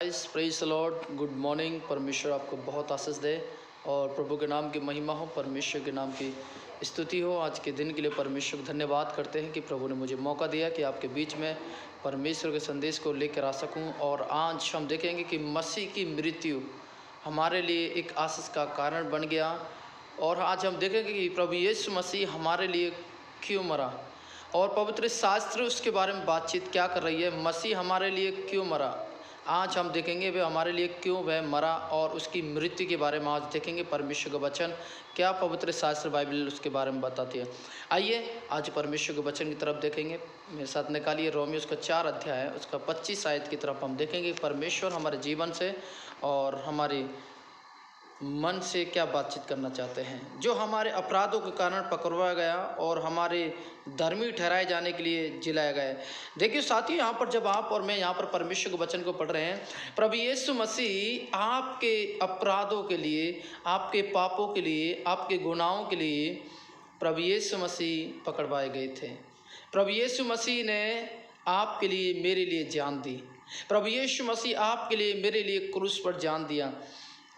Guys, praise the Lord, good morning. परमेश्वर आपको बहुत आशीष दे और प्रभु के नाम की महिमा हो, परमेश्वर के नाम की स्तुति हो। आज के दिन के लिए परमेश्वर को धन्यवाद करते हैं कि प्रभु ने मुझे मौका दिया कि आपके बीच में परमेश्वर के संदेश को लेकर आ सकूं। और आज हम देखेंगे कि मसीह की मृत्यु हमारे लिए एक आशीष का कारण बन गया। और आज हम देखेंगे कि प्रभु यीशु मसीह हमारे लिए क्यों मरा और पवित्र शास्त्र उसके बारे में बातचीत क्या कर रही है। मसीह हमारे लिए क्यों मरा, आज हम देखेंगे वह हमारे लिए क्यों वह मरा और उसकी मृत्यु के बारे में आज देखेंगे। परमेश्वर का वचन क्या पवित्र शास्त्र बाइबल उसके बारे में बताती है। आइए आज परमेश्वर के वचन की तरफ देखेंगे। मेरे साथ निकालिए रोमियो उसका 4 अध्याय है, उसका 25 आयत की तरफ हम देखेंगे। परमेश्वर हमारे जीवन से और हमारी मन से क्या बातचीत करना चाहते हैं। जो हमारे अपराधों के कारण पकड़वाया गया और हमारे धर्मी ठहराए जाने के लिए जिलाया गया है। देखिए साथियों, यहाँ पर जब आप और मैं यहाँ पर परमेश्वर के वचन को पढ़ रहे हैं, प्रभु यीशु मसीह आपके अपराधों के लिए, आपके पापों के लिए, आपके गुनाहों के लिए प्रभु यीशु मसीह पकड़वाए गए थे। प्रभु यीशु मसीह ने आपके लिए, मेरे लिए जान दी। प्रभु यीशु मसीह आपके लिए, मेरे लिए क्रूस पर जान दिया।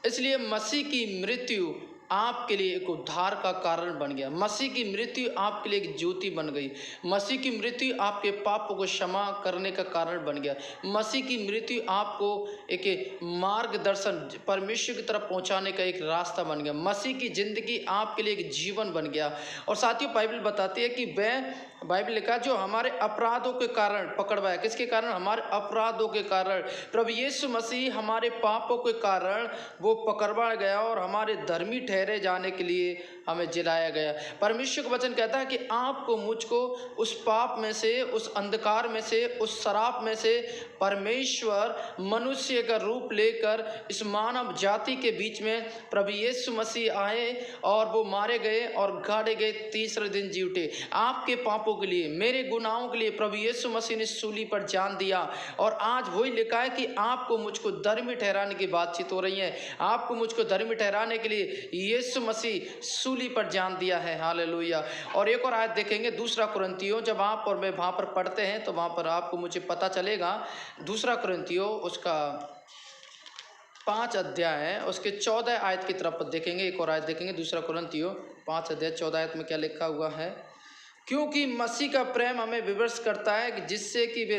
इसलिए मसीह की मृत्यु आपके लिए एक उद्धार का कारण बन गया। मसीह की मृत्यु आपके लिए एक ज्योति बन गई। मसीह की मृत्यु आपके पापों को क्षमा करने का कारण बन गया। मसीह की मृत्यु आपको एक मार्गदर्शन परमेश्वर की तरफ पहुंचाने का एक रास्ता बन गया। मसीह की ज़िंदगी आपके लिए एक जीवन बन गया। और साथियों, बाइबल बताती है कि वह, बाइबल लिखा, जो हमारे अपराधों के कारण पकड़वाया। किसके कारण? हमारे अपराधों के कारण। प्रभु यीशु मसीह हमारे पापों के कारण वो पकड़वा गया और हमारे धर्मी ठहरे जाने के लिए हमें जिलाया गया। परमेश्वर का वचन कहता है कि आपको, मुझको उस पाप में से, उस अंधकार में से, उस शराब में से परमेश्वर मनुष्य का रूप लेकर इस मानव जाति के बीच में प्रभु यीशु मसीह आए और वो मारे गए और गाड़े गए, तीसरे दिन जी उठे। आपके पापों के लिए, मेरे गुनाहों के लिए प्रभु यीशु मसीह ने सूली पर जान दिया। और आज वही लिखा है कि आपको, मुझको धर्मी ठहराने की बातचीत हो रही है। आपको, मुझको धर्मी ठहराने के लिए यीशु मसीह सूली पर जान दिया है। हालेलुया। और एक और आयत देखेंगे, दूसरा कुरिन्थियों। जब आप और मैं वहाँ पर पढ़ते हैं तो वहाँ पर आपको, मुझे पता चलेगा। दूसरा कुरिन्थियों उसका 5 अध्याय है, उसके 14 आयत की तरफ देखेंगे। एक और आयत देखेंगे, दूसरा कुरिन्थियों 5 अध्याय 14 आयत में क्या लिखा हुआ है। क्योंकि मसीह का प्रेम हमें विवश करता है कि जिससे कि वे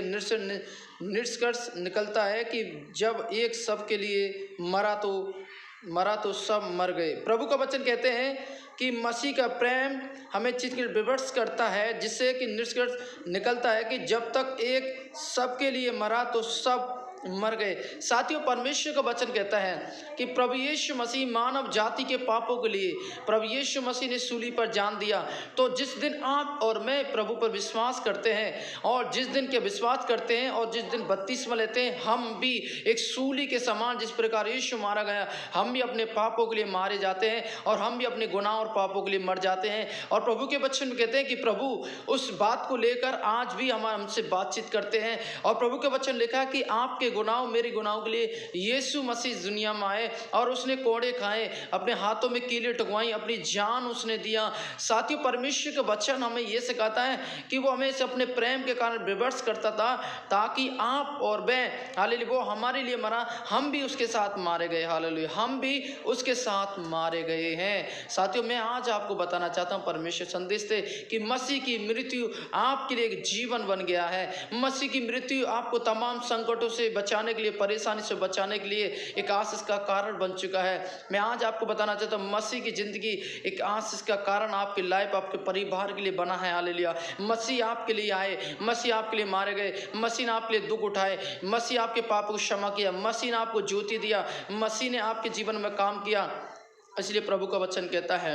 निष्कर्ष निकलता है कि जब एक सब के लिए मरा तो सब मर गए। प्रभु का वचन कहते हैं कि मसीह का प्रेम हमें चीज के विवश करता है, जिससे कि निष्कर्ष निकलता है कि जब तक एक सबके लिए मरा तो सब मर गए। साथियों, परमेश्वर का वचन कहता है कि प्रभु यीशु मसीह मानव जाति के पापों के लिए प्रभु यीशु मसीह ने सूली पर जान दिया। तो जिस दिन आप और मैं प्रभु पर विश्वास करते हैं और जिस दिन के विश्वास करते हैं और जिस दिन बपतिस्मा लेते हैं, हम भी एक सूली के समान, जिस प्रकार यीशु मारा गया, हम भी अपने पापों के लिए मारे जाते हैं और हम भी अपने गुनाह और पापों के लिए मर जाते हैं। और प्रभु के वचन में कहते हैं कि प्रभु उस बात को लेकर आज भी हमसे बातचीत करते हैं। और प्रभु के वचन लिखा कि आपके गुनाहों, मेरे गुनाहों के लिए यीशु मसीह दुनिया में आए और उसने कोड़े खाए, अपने हाथों में कीलें टकवाई, अपनी जान उसने दिया। साथियों, परमेश्वर का वचन हमें यह सिखाता है कि वो हमें से अपने प्रेम के कारण विवश करता था, ताकि आप और मैं, हालेलुया, वो हमारे लिए मरा, हम भी उसके साथ मारे गए। हालेलुया, हम भी उसके साथ मारे गए हैं। साथियों, मैं आज आपको बताना चाहता हूं परमेश्वर संदेश से कि मसीह की मृत्यु आपके लिए एक जीवन बन गया है। मसीह की मृत्यु आपको तमाम संकटों से बचाने के लिए, परेशानी से बचाने के लिए एक आशीष का कारण बन चुका है। मैं आज आपको बताना चाहता हूँ, मसीह की जिंदगी एक आशीष का कारण आपकी लाइफ, आपके परिवार के लिए बना है। हालेलुया। मसीह आपके लिए आए, मसीह आपके लिए मारे गए, मसीह ने आपके लिए दुख उठाए, मसीह आपके पापों को क्षमा किया, मसीह ने आपको ज्योति दिया, मसीह ने आपके जीवन में काम किया। इसलिए प्रभु का वचन कहता है।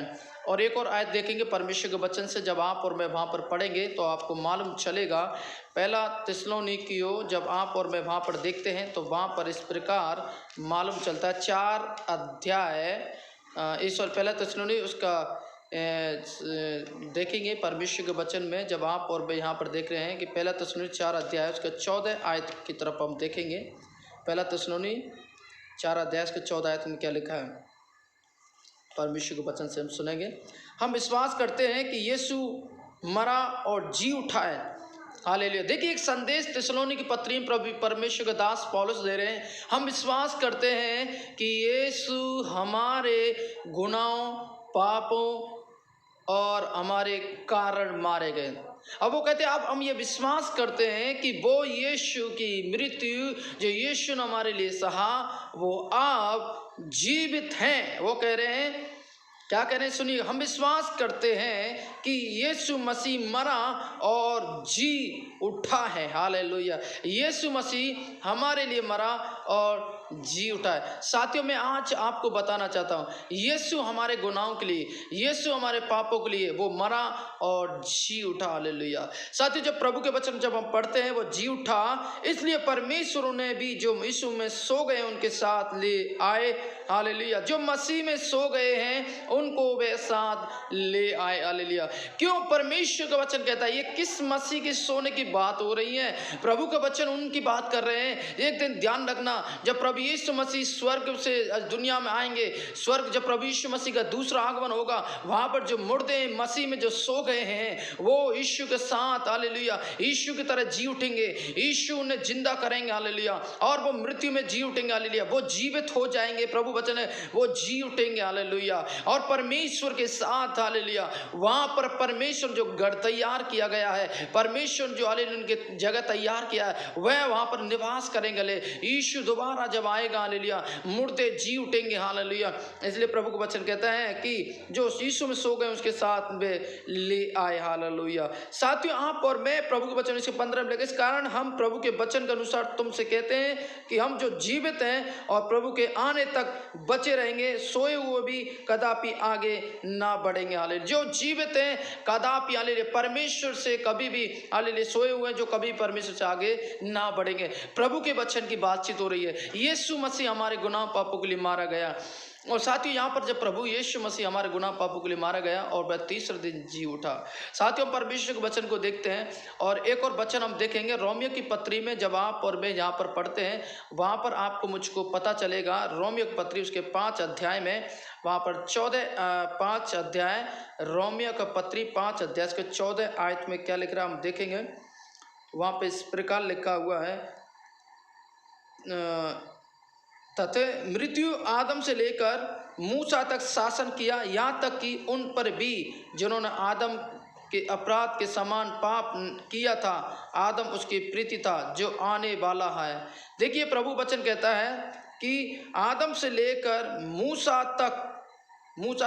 और एक और आयत देखेंगे परमेश्वर के वचन से, जब आप और मैं वहाँ पर पढ़ेंगे तो आपको मालूम चलेगा। पहला थिस्सलुनीकियों, जब आप और मैं वहाँ पर देखते हैं तो वहाँ पर इस प्रकार मालूम चलता है। 4 अध्याय पहला थिस्सलुनी उसका देखेंगे परमेश्वर के वचन में, जब आप और मैं यहाँ पर देख रहे हैं कि पहला थिस्सलुनी 4 अध्याय उसका 14 आयत की तरफ हम देखेंगे। पहला थिस्सलुनी 4 अध्याय उसके 14 आयत में क्या लिखा है, परमेश्वर के वचन से हम सुनेंगे। हम विश्वास करते हैं कि यीशु मरा और जी उठा है, हालेलुया। देखिए एक संदेश थिस्सलुनीकी की पत्री में प्रभु परमेश्वर के दास पौलुस दे रहे हैं। हम विश्वास करते हैं कि यीशु हमारे गुनाहों, पापों और हमारे कारण मारे गए। अब वो कहते हैं अब हम ये विश्वास करते हैं कि वो यीशु की मृत्यु जो यीशु ने हमारे लिए सहा वो अब जीवित हैं। वो कह रहे हैं, क्या कह रहे हैं सुनिए, हम विश्वास करते हैं कि यीशु मसीह मरा और जी उठा है। हालेलुया। यीशु मसीह हमारे लिए मरा और जी उठा है। साथियों मैं आज आपको बताना चाहता हूँ, यीशु हमारे गुनाहों के लिए, यीशु हमारे पापों के लिए वो मरा और जी उठा। हालेलुया। साथियों जब प्रभु के वचन जब हम पढ़ते हैं वो जी उठा, इसलिए परमेश्वर ने भी जो यीशु में सो गए उनके साथ ले आए। हालेलुया। जो मसीह में सो गए हैं उनको वे साथ ले आए। हालेलुया। क्यों? परमेश्वर का वचन कहता है, ये किस मसीह के सोने की बात हो रही है? प्रभु का वचन उनकी बात कर रहे हैं। एक दिन ध्यान रखना, जब प्रभु यीशु मसीह स्वर्ग से दुनिया में आएंगे, स्वर्ग जब प्रभु यीशु मसीह का दूसरा आगमन होगा, वहां पर जो मुर्दे मसीह में जो सो गए हैं वो यीशु के साथ, हालेलुया, यीशु की तरह जी उठेंगे। यीशु उन्हें जिंदा करेंगे। हालेलुया। और वो मृत्यु में जी उठेंगे। हालेलुया। वो जीवित हो जाएंगे। प्रभु वचन है वो जी उठेंगे। हालेलुया। और परमेश्वर के साथ, हालेलुया, वहां पर परमेश्वर जो घर तैयार किया गया है, परमेश्वर जो हालेलुया उनके जगह तैयार किया है, वह वहां पर निवास करेंगे। यीशु दोबारा जब आएगा, हालेलुया, मुर्दे जी उठेंगे। हालेलुया। इसलिए प्रभु का वचन कहता है कि जो यीशु में सो गए उसके साथ वे ले आए। हालेलुया। साथियों आप और मैं प्रभु के वचन इसके 15 में लगे, इस कारण हम प्रभु के वचन के अनुसार तुमसे कहते हैं कि हम जो जीवित हैं और प्रभु के आने तक बचे रहेंगे, सोए हुए भी कदापि आगे ना बढ़ेंगे। हालेलुया। जो जीवित हैं कदापि, हालेलुया, परमेश्वर से कभी भी, हालेलुया, सोए हुए हैं जो कभी परमेश्वर से आगे ना बढ़ेंगे। प्रभु के वचन की बातचीत हो रही है। यीशु मसीह हमारे गुनाह पापों के लिए मारा गया। और साथियों यहाँ पर जब प्रभु यीशु मसीह हमारे गुनाह पापों के लिए मारा गया और वह तीसरे दिन जी उठा। साथियों परमेश्वर के वचन को देखते हैं और एक और वचन हम देखेंगे रोमियो की पत्री में। जब आप और मैं यहाँ पर पढ़ते हैं वहाँ पर आपको मुझको पता चलेगा। रोमियो की पत्री उसके 5 अध्याय में, वहाँ पर 5 अध्याय, रोमियो का पत्री 5 अध्याय के 14 आयत में क्या लिख रहा है हम देखेंगे। वहाँ पर इस प्रकार लिखा हुआ है, तथा मृत्यु आदम से लेकर मूसा तक शासन किया, यहाँ तक कि उन पर भी जिन्होंने आदम के अपराध के समान पाप किया था। आदम उसकी प्रीति था जो आने वाला है। देखिए प्रभु वचन कहता है कि आदम से लेकर मूसा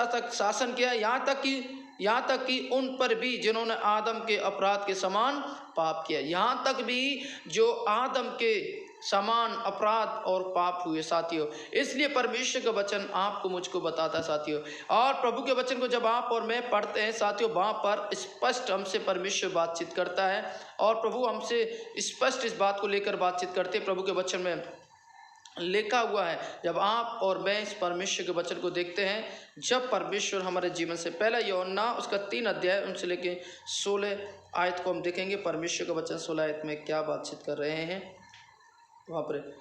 तक शासन किया, यहाँ तक कि उन पर भी जिन्होंने आदम के अपराध के समान पाप किया। यहाँ तक भी जो आदम के समान अपराध और पाप हुए। साथियों इसलिए परमेश्वर का वचन आपको मुझको बताता है। साथियों और प्रभु के वचन को जब आप और मैं पढ़ते हैं साथियों, वहाँ पर स्पष्ट हमसे परमेश्वर बातचीत करता है और प्रभु हमसे स्पष्ट इस बात को लेकर बातचीत करते हैं। प्रभु के वचन में लिखा हुआ है, जब आप और मैं इस परमेश्वर के वचन को देखते हैं, जब परमेश्वर हमारे जीवन से, पहला यूहन्ना उसका 3 अध्याय उनसे लेके 16 आयत को हम देखेंगे। परमेश्वर का वचन 16 आयत में क्या बातचीत कर रहे हैं। वहाँ पर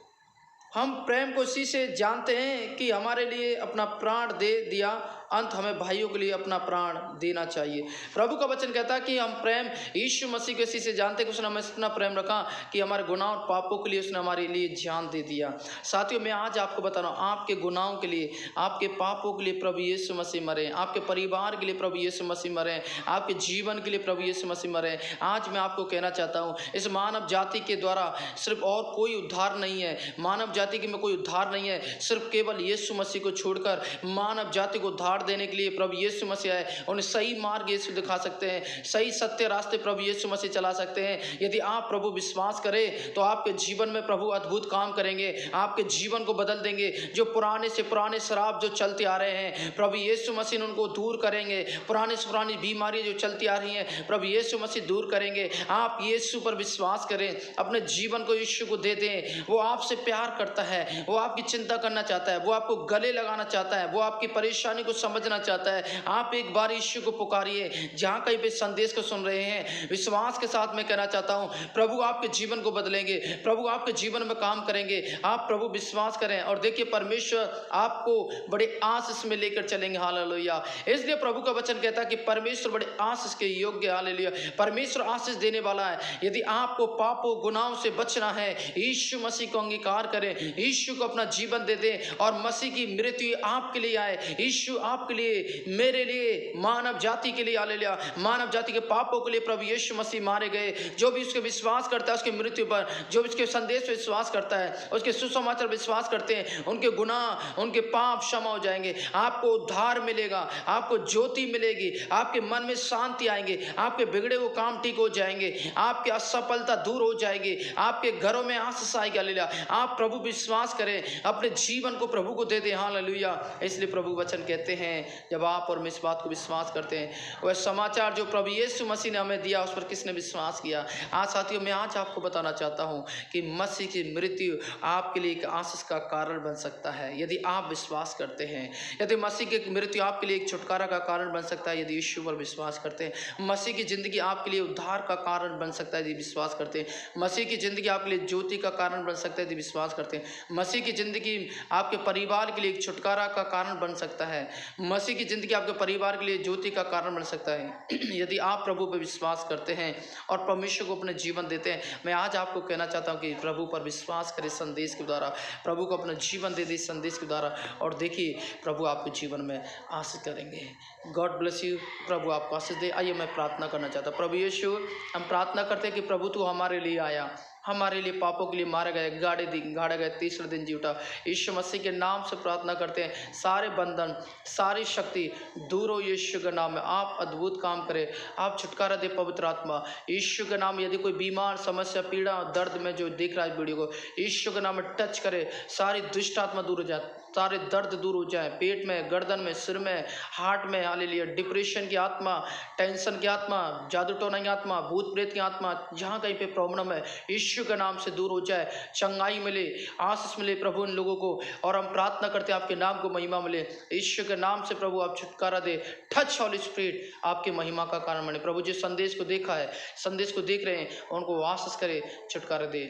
हम प्रेम को इसी से जानते हैं कि हमारे लिए अपना प्राण दे दिया, अंत हमें भाइयों के लिए अपना प्राण देना चाहिए। प्रभु का वचन कहता है कि हम प्रेम यीशु मसीह को इसी से जानते हैं कि उसने हमें इतना प्रेम रखा कि हमारे गुनाह और पापों के लिए उसने हमारे लिए जान दे दिया। साथियों मैं आज आपको बता रहा हूँ, आपके गुनाहों के लिए, आपके पापों के लिए प्रभु यीशु मसीह मरे, आपके परिवार के लिए प्रभु यीशु मसीह मरे, आपके जीवन के लिए प्रभु यीशु मसीह मरे। आज मैं आपको कहना चाहता हूँ, इस मानव जाति के द्वारा सिर्फ और कोई उद्धार नहीं है, मानव जाति में कोई उद्धार नहीं है, सिर्फ केवल यीशु मसीह को छोड़कर मानव जाति को उद्धार देने के लिए प्रभु यीशु मसीह है। उन्हें सही मार्ग यीशु दिखा सकते हैं, सही सत्य रास्ते प्रभु यीशु मसीह चला सकते हैं। यदि आप प्रभु विश्वास करें तो आपके जीवन में प्रभु अद्भुत काम करेंगे, आपके जीवन को बदल देंगे। जो पुराने से पुराने शराब जो चलते आ रहे हैं प्रभु यीशु मसीह उनको दूर करेंगे। पुराने से पुरानी बीमारी जो चलती आ रही हैं प्रभु यीशु मसीह दूर करेंगे। आप यीशु पर विश्वास करें, अपने जीवन को यीशु को दे दें। वो आपसे प्यार करता है, वो आपकी चिंता करना चाहता है, वो आपको गले लगाना चाहता है, वो आपकी परेशानी को समझना चाहता है। आप एक बार यीशु को पुकारिए। जहाँ कहीं पे संदेश को सुन रहे हैं, विश्वास के साथ मैं कहना चाहता हूँ, प्रभु आपके जीवन को बदलेंगे, प्रभु आपके जीवन में काम करेंगे। आप प्रभु विश्वास करें और देखिए परमेश्वर आपको बड़े आशीष में लेकर चलेंगे। हालेलुया। इसलिए प्रभु का वचन कहता है कि परमेश्वर बड़े आशीष के योग्य। हालेलुया। परमेश्वर आशीष देने वाला है। यदि आपको पापों गुनाहों से बचना है, यीशु मसीह को अंगीकार करें, यीशु को अपना जीवन दे दें और मसीह की मृत्यु आपके लिए आए। यीशु आपके लिए, मेरे लिए, मानव जाति के लिए, हालेलुया, मानव जाति के पापों के लिए प्रभु यीशु मसीह मारे गए। जो भी उसके विश्वास करता है उसकी मृत्यु पर, जो भी उसके संदेश पर विश्वास करता है, उसके सुसमाचार विश्वास करते हैं, उनके गुनाह, उनके पाप क्षमा हो जाएंगे। आपको उद्धार मिलेगा, आपको ज्योति मिलेगी, आपके मन में शांति आएंगे, आपके बिगड़े हुए काम ठीक हो जाएंगे, आपकी असफलता दूर हो जाएगी, आपके घरों में आशीष आएगी। हालेलुया। आप प्रभु विश्वास करें, अपने जीवन को प्रभु को दे दें। हालेलुया। इसलिए प्रभु वचन कहते हैं, जब आप और मैं इस बात को विश्वास करते हैं, वह समाचार जो प्रभु यीशु मसीह ने हमें दिया, उस पर किसने विश्वास किया। आज साथियों, मैं आज आपको बताना चाहता हूं कि मसीह की मृत्यु आपके लिए एक आशीष का कारण बन सकता है यदि आप विश्वास करते हैं। यदि मसीह की मृत्यु आपके लिए एक छुटकारा का कारण बन सकता है यदि यीशु पर विश्वास करते हैं। मसीह की जिंदगी आपके लिए उद्धार का कारण बन सकता है यदि विश्वास करते हैं। मसीह की जिंदगी आपके लिए ज्योति का कारण बन सकता है यदि विश्वास करते हैं। मसीह की जिंदगी आपके परिवार के लिए एक छुटकारा का कारण बन सकता है। मसीह की जिंदगी आपके परिवार के लिए ज्योति का कारण बन सकता है यदि आप प्रभु पर विश्वास करते हैं और परमेश्वर को अपने जीवन देते हैं। मैं आज आपको कहना चाहता हूं कि प्रभु पर विश्वास करें संदेश के द्वारा, प्रभु को अपना जीवन दे दे संदेश के द्वारा, और देखिए प्रभु आपके जीवन में आशीष करेंगे। God bless you. प्रभु आपको आशीष दे। आइए मैं प्रार्थना करना चाहता हूँ। प्रभु यीशु, हम प्रार्थना करते हैं कि प्रभु तू हमारे लिए आया, हमारे लिए पापों के लिए मारा गया, गाड़ा गया, तीसरे दिन जी उठा। यीशु मसीह के नाम से प्रार्थना करते हैं, सारे बंधन, सारी शक्ति दूर हो यीशु के नाम में। आप अद्भुत काम करें, आप छुटकारा दे पवित्र आत्मा यीशु के नाम में। यदि कोई बीमार, समस्या, पीड़ा, दर्द में जो देख रहा है वीडियो को, यीशु के नाम में टच करे, सारी दुष्ट आत्मा दूर हो जाए, सारे दर्द दूर हो जाए, पेट में, गर्दन में, सिर में, हार्ट में। हालेलुया। डिप्रेशन की आत्मा, टेंशन की आत्मा, जादू टोना की आत्मा, भूत प्रेत की आत्मा, जहाँ कहीं पे प्रॉब्लम है यीशु के नाम से दूर हो जाए, चंगाई मिले, आशीष मिले प्रभु इन लोगों को। और हम प्रार्थना करते हैं आपके नाम को महिमा मिले यीशु के नाम से। प्रभु आप छुटकारा दे, टच होली स्पिरिट, आपकी महिमा का कारण बने। प्रभु जिस संदेश को देखा है, संदेश को देख रहे हैं, उनको आशीष करे, छुटकारा दे।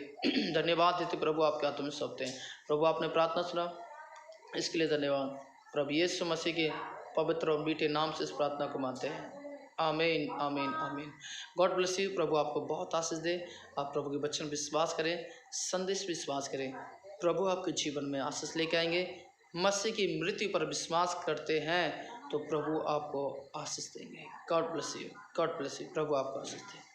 धन्यवाद देते प्रभु, आपके हाथों में सौंपते हैं। प्रभु आपने प्रार्थना सुना, इसके लिए धन्यवाद। प्रभु यीशु मसीह के पवित्र और मीठे नाम से इस प्रार्थना को मानते हैं। आमीन, आमीन, आमीन। God bless you. प्रभु आपको बहुत आशीष दे। आप प्रभु के वचन विश्वास करें, संदेश विश्वास करें, प्रभु आपके जीवन में आशीष लेके आएंगे। मसीह की मृत्यु पर विश्वास करते हैं तो प्रभु आपको आशीष देंगे। God bless you, God bless you. प्रभु आपको आशीष दे।